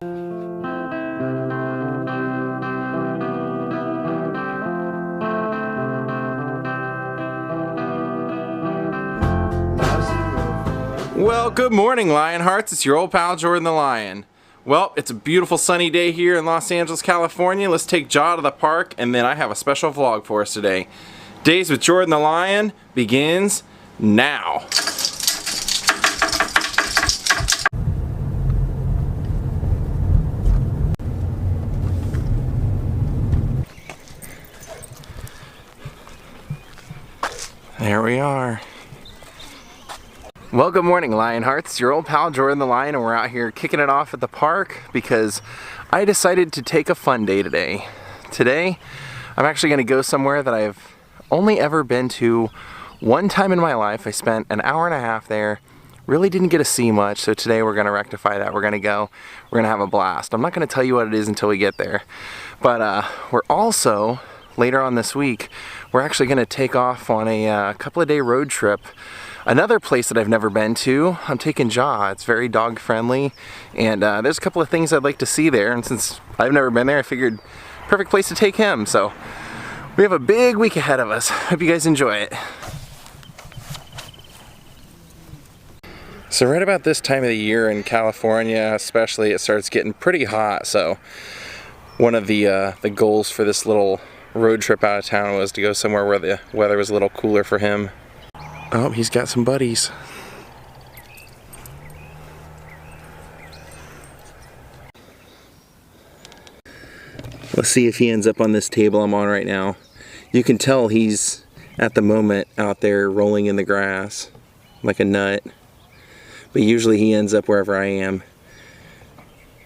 Well, good morning, Lionhearts. It's your old pal, Jordan the Lion. Well, it's a beautiful sunny day here in Los Angeles, California. Let's take Jaw to the park, and then I have a special vlog for us today. Days with Jordan the Lion begins now. There we are. Well, good morning, Lionhearts. It's your old pal, Jordan the Lion, and we're out here kicking it off at the park because I decided to take a fun day today. Today, I'm actually going to go somewhere that I've only ever been to one time in my life. I spent an hour and a half there, really didn't get to see much, so today we're going to rectify that. We're going to go, we're going to have a blast. I'm not going to tell you what it is until we get there, but we're also, later on this week, we're actually going to take off on a couple of day road trip. Another place that I've never been to, I'm taking Jaw. It's very dog friendly, and there's a couple of things I'd like to see there, and since I've never been there, I figured perfect place to take him. So we have a big week ahead of us. Hope you guys enjoy it. So right about this time of the year in California especially, it starts getting pretty hot, so one of the goals for this little road trip out of town was to go somewhere where the weather was a little cooler for him. Oh, he's got some buddies. Let's see if he ends up on this table I'm on right now. You can tell he's, at the moment, out there rolling in the grass like a nut. But usually he ends up wherever I am.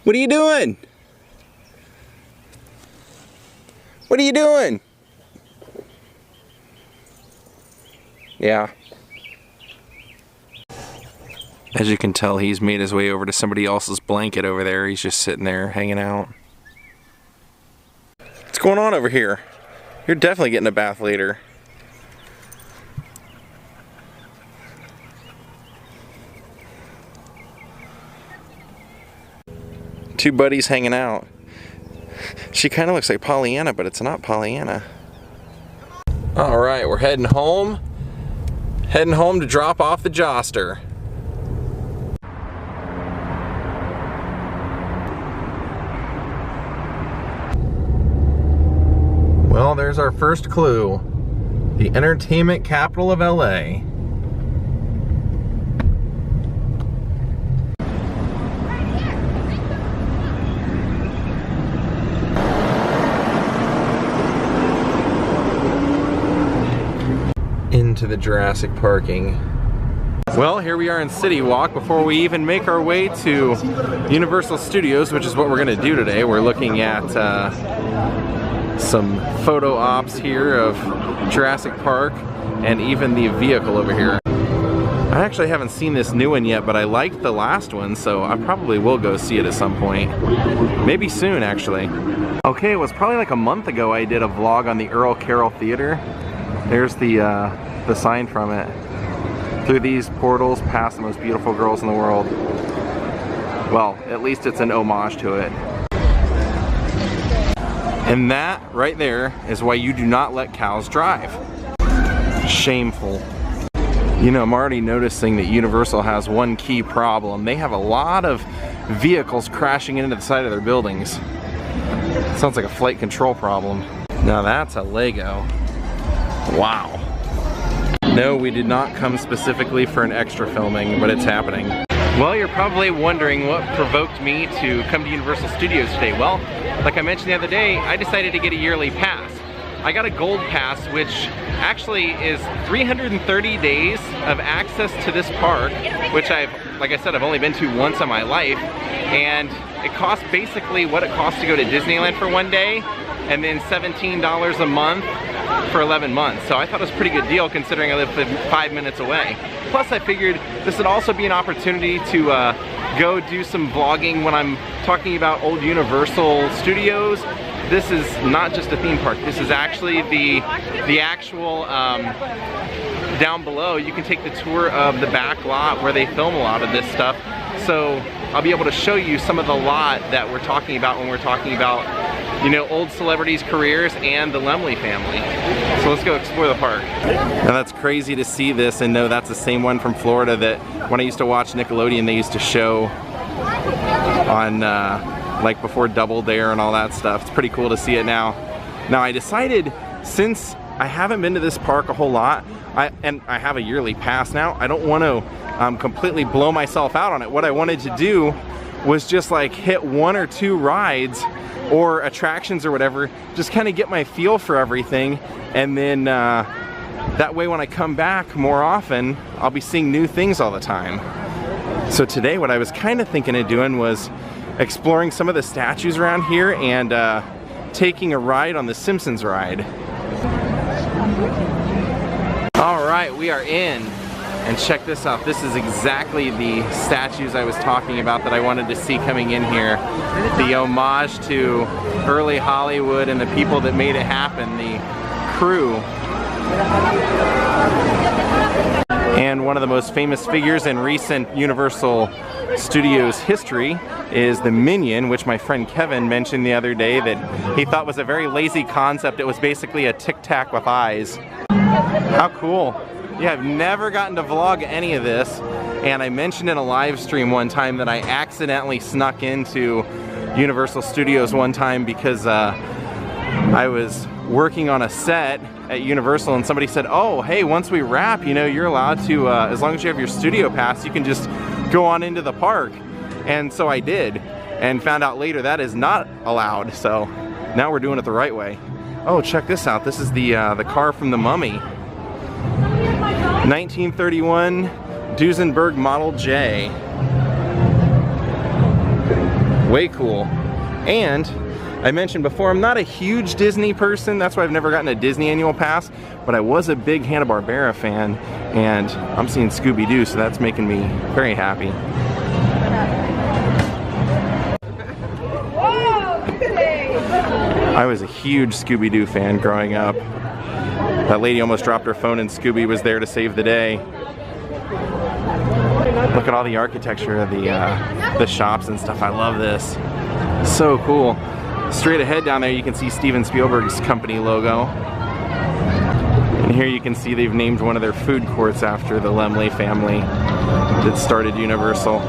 What are you doing? What are you doing? Yeah. As you can tell, he's made his way over to somebody else's blanket over there. He's just sitting there hanging out. What's going on over here? You're definitely getting a bath later. Two buddies hanging out. She kind of looks like Pollyanna, but it's not Pollyanna. Alright, we're heading home. Heading home to drop off the Jawster. Well, there's our first clue. The entertainment capital of LA. Into the Jurassic parking. Well, here we are in City Walk before we even make our way to Universal Studios, which is what we're going to do today. We're looking at some photo ops here of Jurassic Park and even the vehicle over here. I actually haven't seen this new one yet, but I liked the last one, so I probably will go see it at some point. Maybe soon, actually. Okay, it was probably like a month ago I did a vlog on the Earl Carroll Theater. There's the sign from it. Through these portals, past the most beautiful girls in the world. Well, at least it's an homage to it. And that right there is why you do not let cows drive. Shameful. You know, I'm already noticing that Universal has one key problem. They have a lot of vehicles crashing into the side of their buildings. Sounds like a flight control problem. Now that's a Lego. Wow. No, we did not come specifically for an extra filming, but it's happening. Well, you're probably wondering what provoked me to come to Universal Studios today. Well, like I mentioned the other day, I decided to get a yearly pass. I got a gold pass, which actually is 330 days of access to this park, which like I said, I've only been to once in my life, and it costs basically what it costs to go to Disneyland for one day, and then $17 a month for 11 months. So I thought it was a pretty good deal considering I live 5 minutes away. Plus I figured this would also be an opportunity to go do some vlogging when I'm talking about old Universal Studios. This is not just a theme park, this is actually the actual, down below you can take the tour of the back lot where they film a lot of this stuff. So I'll be able to show you some of the lot that we're talking about when we're talking about, you know, old celebrities' careers and the Laemmle family. So let's go explore the park. Now that's crazy to see this and know that's the same one from Florida that when I used to watch Nickelodeon, they used to show on like before Double Dare and all that stuff. It's pretty cool to see it now. Now I decided, since I haven't been to this park a whole lot, and I have a yearly pass now, I don't want to completely blow myself out on it. What I wanted to do was just like hit 1 or 2 rides or attractions or whatever, just kind of get my feel for everything, and then that way when I come back more often, I'll be seeing new things all the time. So today what I was kind of thinking of doing was exploring some of the statues around here and taking a ride on the Simpsons ride. All right, we are in, and check this out. This is exactly the statues I was talking about that I wanted to see coming in here. The homage to early Hollywood and the people that made it happen, the crew. And one of the most famous figures in recent Universal Studios history is the Minion, which my friend Kevin mentioned the other day that he thought was a very lazy concept. It was basically a Tic Tac with eyes. How cool. Yeah, I've never gotten to vlog any of this, and I mentioned in a live stream one time that I accidentally snuck into Universal Studios one time because I was working on a set at Universal and somebody said, oh, hey, once we wrap, you know, you're allowed to, as long as you have your studio pass, you can just go on into the park. And so I did, and found out later that is not allowed, so now we're doing it the right way. Oh, check this out. This is the car from The Mummy. 1931 Duesenberg Model J. Way cool. And I mentioned before, I'm not a huge Disney person. That's why I've never gotten a Disney annual pass, but I was a big Hanna-Barbera fan, and I'm seeing Scooby-Doo, so that's making me very happy. I was a huge Scooby-Doo fan growing up. That lady almost dropped her phone and Scooby was there to save the day. Look at all the architecture of the shops and stuff. I love this. So cool. Straight ahead down there you can see Steven Spielberg's company logo. And here you can see they've named one of their food courts after the Laemmle family that started Universal.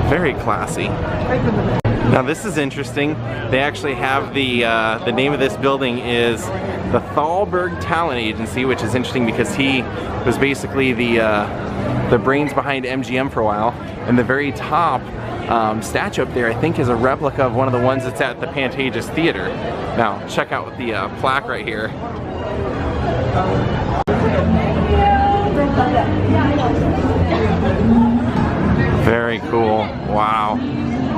Very classy. Now this is interesting. They actually have the name of this building is the Thalberg Talent Agency, which is interesting because he was basically the brains behind MGM for a while. And the very top statue up there, I think, is a replica of one of the ones that's at the Pantages Theater. Now check out the plaque right here. Very cool. Wow.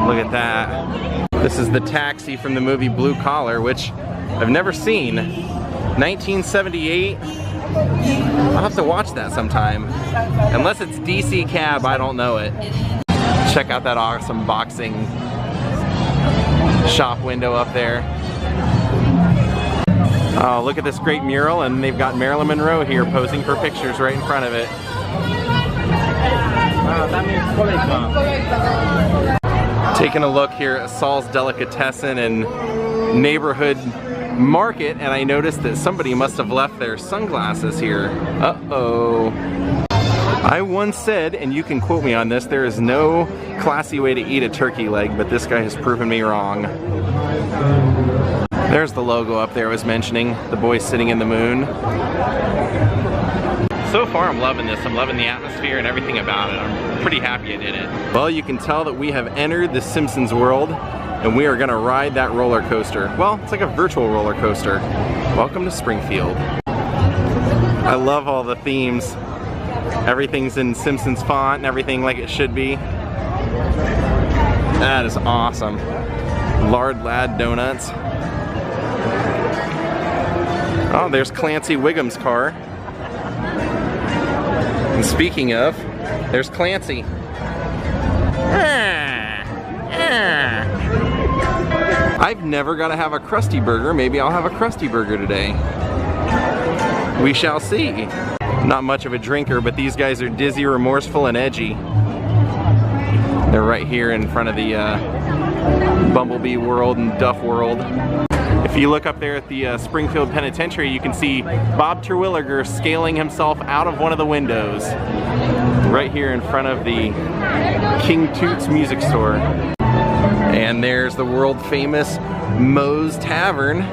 Look at that. This is the taxi from the movie Blue Collar, which I've never seen. 1978. I'll have to watch that sometime. Unless it's DC Cab, I don't know it. Check out that awesome boxing shop window up there. Oh, look at this great mural, and they've got Marilyn Monroe here posing for pictures right in front of it. Taking a look here at Saul's Delicatessen and Neighborhood Market, and I noticed that somebody must have left their sunglasses here. Uh-oh. I once said, and you can quote me on this, there is no classy way to eat a turkey leg, but this guy has proven me wrong. There's the logo up there I was mentioning, the boy sitting in the moon. So far I'm loving this. I'm loving the atmosphere and everything about it. I'm pretty happy I did it. Well, you can tell that we have entered the Simpsons world, and we are gonna ride that roller coaster. Well, it's like a virtual roller coaster. Welcome to Springfield. I love all the themes. Everything's in Simpsons font and everything like it should be. That is awesome. Lard Lad Donuts. Oh, there's Clancy Wiggum's car. And speaking of, there's Clancy. I've never got to have a Krusty Burger. Maybe I'll have a Krusty Burger today. We shall see. Not much of a drinker, but these guys are dizzy, remorseful, and edgy. They're right here in front of the Bumblebee World and Duff World. If you look up there at the Springfield Penitentiary, you can see Bob Terwilliger scaling himself out of one of the windows right here in front of the King Toots music store. And there's the world famous Moe's Tavern.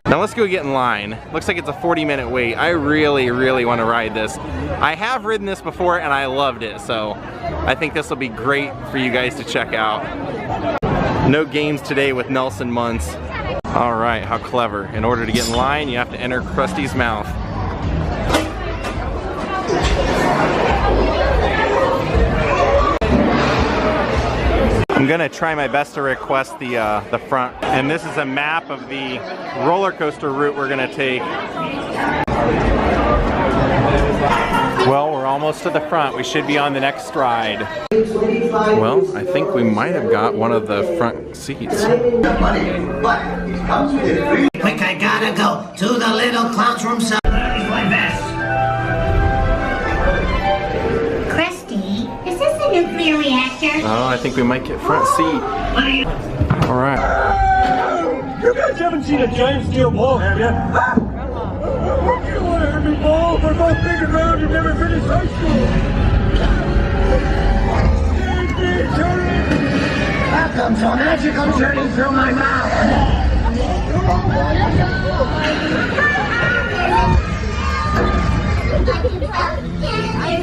Now let's go get in line. Looks like it's a 40-minute wait. I really, really want to ride this. I have ridden this before and I loved it, so I think this will be great for you guys to check out. No games today with Nelson Muntz. All right, how clever. In order to get in line, you have to enter Krusty's mouth. I'm gonna try my best to request the front. And this is a map of the roller coaster route we're gonna take. Well, we're almost to the front. We should be on the next ride. Well, I think we might have got one of the front seats. Quick, I gotta go to the little clown's room. Krusty, is this a nuclear reactor? Oh, I think we might get front seat. All right. You guys haven't seen a giant steel ball, have you? What do you want to hurt me, ball? We're both big and round and never finished high school. Welcome to a magical journey through my mouth.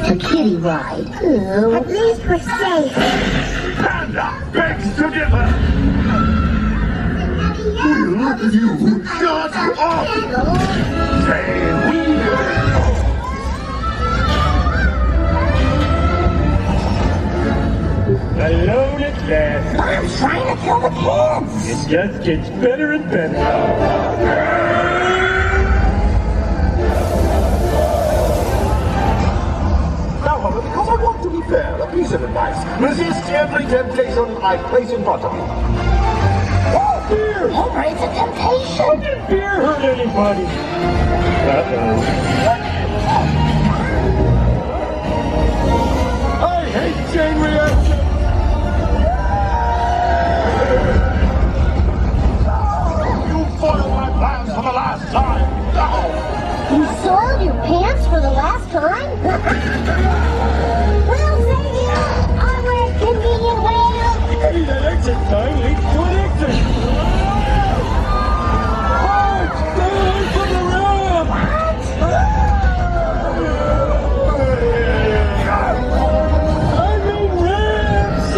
A kitty ride. Ooh, at least we're safe. Panda begs to differ. Look at you. Shut up. Say we. Alone at last. I'm trying to kill the kids. It just gets better and better. Now, however, because I want to be fair, a piece of advice. Resist every temptation I place in front of you. Oh, beer! Homer, it's a temptation. Did beer hurt anybody? Uh-oh. I hate chain reaction. You foiled my plans for the last time. You soiled your pants for the last time? Well, Xavier, I wear convenient way out. Hey, that exit sign leads to an exit. March down for the ramp. I mean ramps.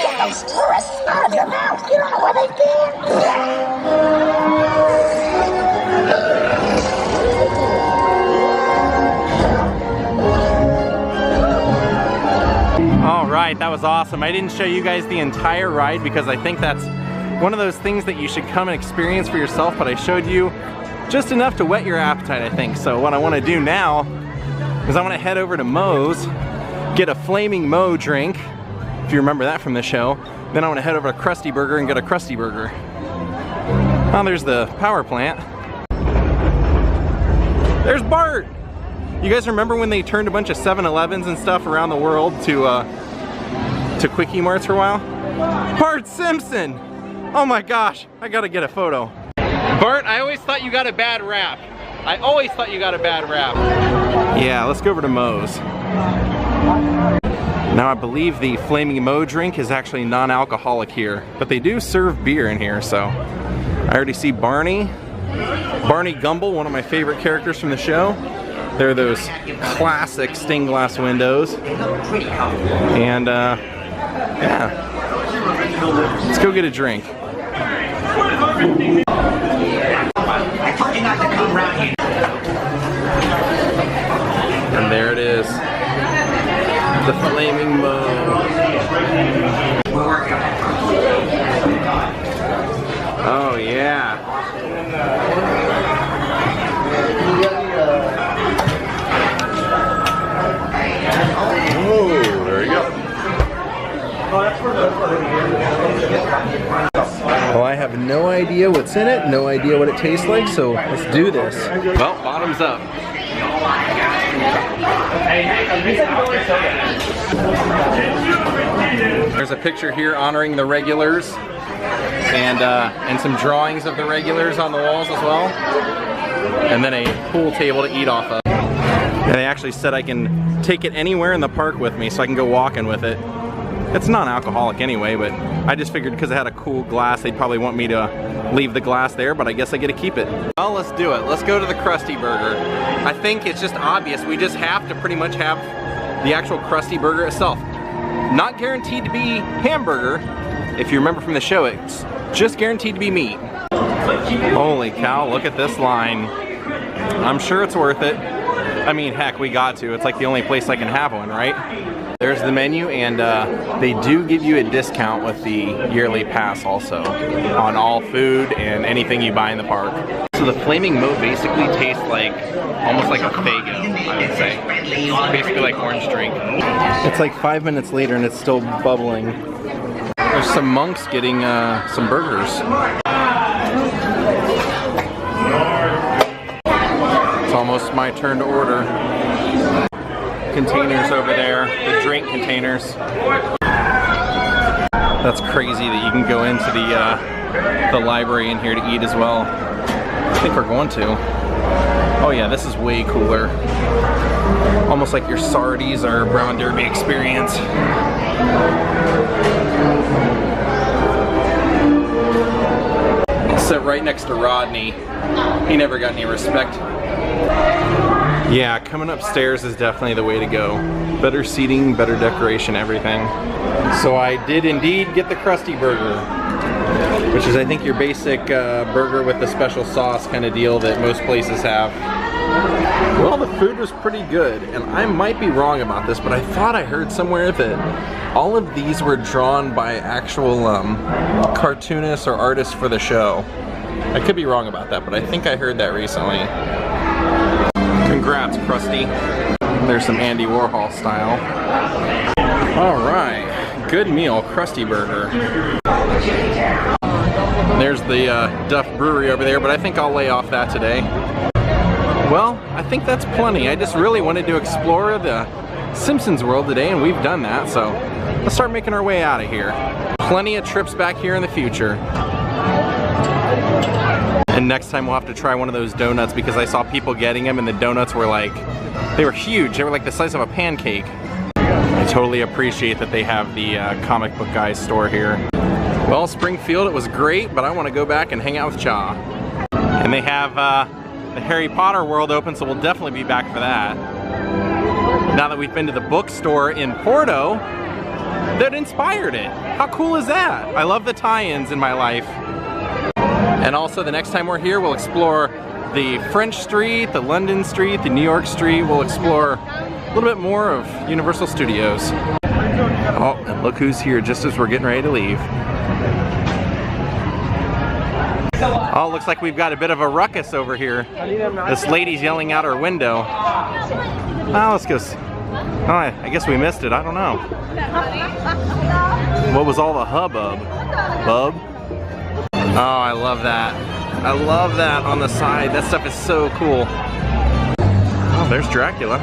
Get those tourists out of your mouth. You don't know where they've been. All right, that was awesome. I didn't show you guys the entire ride because I think that's one of those things that you should come and experience for yourself, but I showed you just enough to whet your appetite, I think. So what I want to do now is I want to head over to Moe's, get a Flaming Moe drink, if you remember that from the show. Then I want to head over to Krusty Burger and get a Krusty Burger. Oh, there's the power plant. There's Bart! You guys remember when they turned a bunch of 7-Elevens and stuff around the world to Quickie Marts for a while? Bart Simpson! Oh my gosh, I gotta get a photo. Bart, I always thought you got a bad rap. I always thought you got a bad rap. Yeah, let's go over to Moe's. Now I believe the Flaming Moe drink is actually non-alcoholic here, but they do serve beer in here, so. I already see Barney. Barney Gumble, one of my favorite characters from the show. There are those classic stained glass windows. And yeah, let's go get a drink. I told you not to come around here. And there it is. The Flaming Moe. We're working on it. Oh yeah. Oh, there you go. Well, I have no idea idea what's in it, no idea what it tastes like, so let's do this. Well, bottoms up. There's a picture here honoring the regulars and some drawings of the regulars on the walls as well. And then a pool table to eat off of. And they actually said I can take it anywhere in the park with me, so I can go walking with it. It's non-alcoholic anyway, but I just figured because it had a cool glass, they'd probably want me to leave the glass there, but I guess I get to keep it. Well, let's do it. Let's go to the Krusty Burger. I think it's just obvious. We just have to pretty much have the actual Krusty Burger itself. Not guaranteed to be hamburger. If you remember from the show, it's just guaranteed to be meat. Holy cow, look at this line. I'm sure it's worth it. I mean, heck, we got to. It's like the only place I can have one, right? There's the menu, and they do give you a discount with the yearly pass also on all food and anything you buy in the park. So the Flaming Moat basically tastes like, almost like a Faygo, I would say. Basically like orange drink. It's like 5 minutes later and it's still bubbling. There's some monks getting some burgers. It's almost my turn to order. Containers over there, the drink containers. That's crazy that you can go into the library in here to eat as well. I think we're going to. Oh yeah, this is way cooler. Almost like your Sardi's or Brown Derby experience. I'll sit right next to Rodney. He never got any respect. Yeah, coming upstairs is definitely the way to go. Better seating, better decoration, everything. So I did indeed get the Krusty Burger, which is I think your basic burger with the special sauce kind of deal that most places have. Well, the food was pretty good, and I might be wrong about this, but I thought I heard somewhere that all of these were drawn by actual cartoonists or artists for the show. I could be wrong about that, but I think I heard that recently. Congrats, Krusty. There's some Andy Warhol style. All right, good meal, Krusty Burger. There's the Duff Brewery over there, but I think I'll lay off that today. Well, I think that's plenty. I just really wanted to explore the Simpsons world today, and we've done that, so let's start making our way out of here. Plenty of trips back here in the future. And next time we'll have to try one of those donuts because I saw people getting them and the donuts were like, they were huge. They were like the size of a pancake. I totally appreciate that they have the comic book guys store here. Well, Springfield, it was great, but I want to go back and hang out with Cha. And they have the Harry Potter world open, so we'll definitely be back for that. Now that we've been to the bookstore in Porto that inspired it. How cool is that? I love the tie-ins in my life. And also the next time we're here, we'll explore the French Street, the London Street, the New York Street. We'll explore a little bit more of Universal Studios. Oh, and look who's here just as we're getting ready to leave. Oh, looks like we've got a bit of a ruckus over here. This lady's yelling out her window. Oh, let's go. Oh, I guess we missed it. I don't know. What was all the hubbub? Bub? Oh, I love that. I love that on the side. That stuff is so cool. Oh, there's Dracula.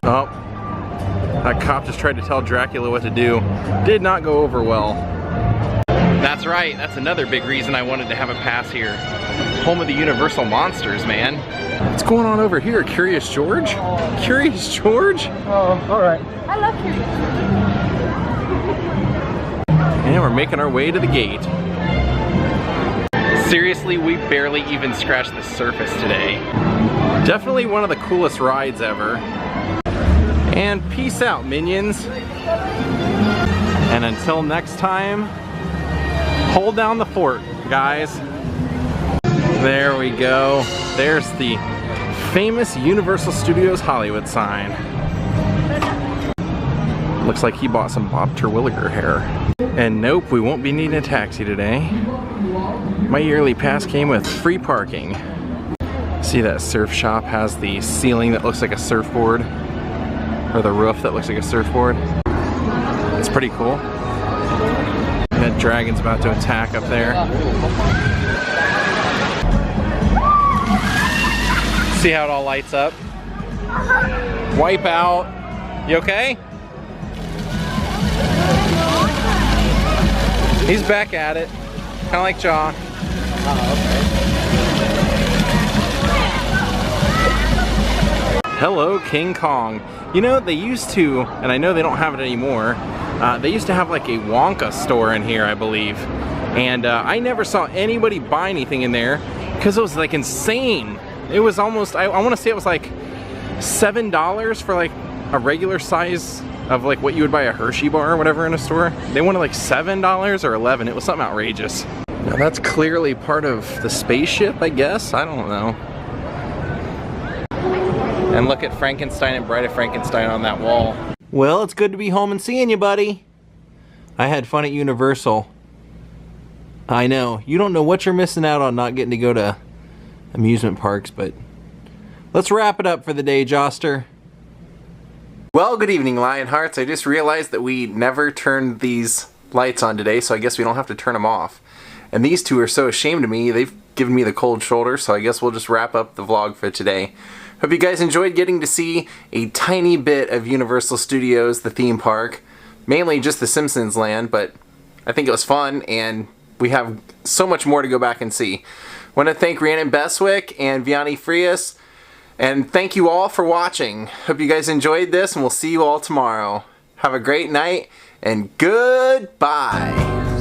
Oh, that cop just tried to tell Dracula what to do. Did not go over well. That's right. That's another big reason I wanted to have a pass here. Home of the Universal Monsters, man. What's going on over here? Curious George? Curious George? Oh, all right. I love you. And we're making our way to the gate. Seriously, we barely even scratched the surface today. Definitely one of the coolest rides ever. And peace out, minions. And until next time, hold down the fort, guys. There we go. There's the famous Universal Studios Hollywood sign. Looks like he bought some Bob Terwilliger hair. And nope, we won't be needing a taxi today. My yearly pass came with free parking. See, that surf shop has the ceiling that looks like a surfboard, or the roof that looks like a surfboard. It's pretty cool. I'm gonna Dragon's about to attack up there. See how it all lights up? Wipe out. You okay? He's back at it. Kind of like Jaw. Hello, King Kong. You know, they used to, and I know they don't have it anymore, they used to have like a Wonka store in here, I believe. And I never saw anybody buy anything in there because it was like insane. It was almost, I want to say it was like $7 for like a regular size of like what you would buy a Hershey bar or whatever in a store. They wanted like $7 or $11. It was something outrageous. Now that's clearly part of the spaceship, I guess. I don't know. And look at Frankenstein and Bride of Frankenstein on that wall. Well, it's good to be home and seeing you, buddy. I had fun at Universal. I know, you don't know what you're missing out on not getting to go to amusement parks, but let's wrap it up for the day, Joster. Well, good evening, Lionhearts. I just realized that we never turned these lights on today, so I guess we don't have to turn them off. And these two are so ashamed of me, they've given me the cold shoulder, so I guess we'll just wrap up the vlog for today. Hope you guys enjoyed getting to see a tiny bit of Universal Studios, the theme park. Mainly just the Simpsons land, but I think it was fun, and we have so much more to go back and see. I want to thank Rhiannon Beswick and Vianney Frias, and thank you all for watching. Hope you guys enjoyed this, and we'll see you all tomorrow. Have a great night, and goodbye.